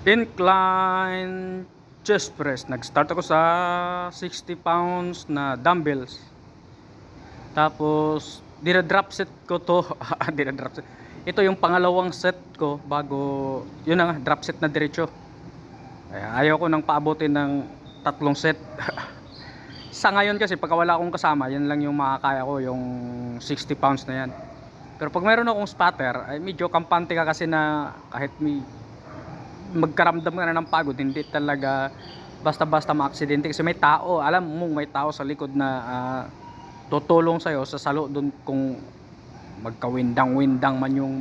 Incline chest press. Nag-start ako sa 60 pounds na dumbbells. Tapos dina-drop set ko to. Dina-drop set. Ito yung pangalawang set ko bago yun na nga, drop set na diretso. Ayaw ko nang paabutin ng tatlong set. Sa ngayon kasi pagka wala akong kasama, yan lang yung makakaya ko, yung 60 pounds na yan. Pero pag meron akong spotter, ay medyo kampante ka kasi na kahit magkaramdam ka na ng pagod, hindi talaga basta-basta maaksidente kasi may tao, alam mo may tao sa likod na tutulong sa'yo sa salo dun kung magkawindang-windang man yung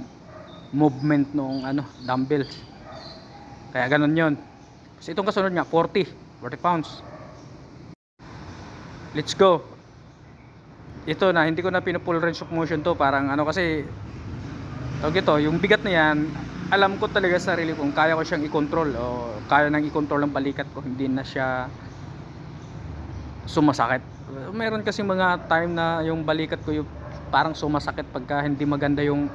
movement ng dumbbells. Kaya ganun yun. Kasi itong kasunod nga 40 pounds. Let's go. Ito na, hindi ko na pinupull range of motion to, parang kasi tawag ito, yung bigat na yan, alam ko talaga sa sarili kung kaya ko siyang i-control o kaya nang i-control ang balikat ko, hindi na siya sumasakit. Meron kasi mga time na yung balikat ko yung parang sumasakit pagka hindi maganda yung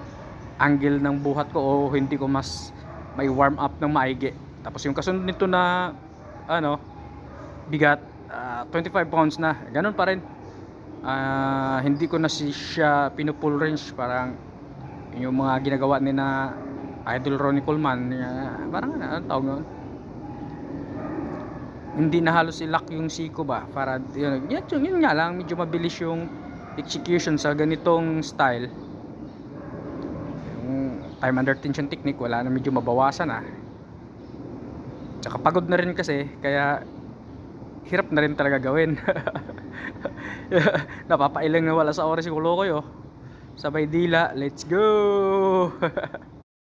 angle ng buhat ko o hindi ko mas may warm up ng maigi. Tapos yung kasunod nito na bigat 25 pounds na, ganun pa rin. Hindi ko na siya pinupull range, parang yung mga ginagawa ni na Idol Ronnie Coleman, parang tawag nun, hindi na halos i-lock yung siko ba para yun nga lang, medyo mabilis yung execution sa ganitong style. Yung time under tension technique wala na, medyo mabawasan tsaka pagod na rin kasi, kaya hirap na rin talaga gawin. Napapailang na wala sa oras yung ulo ko sabay dila, let's go.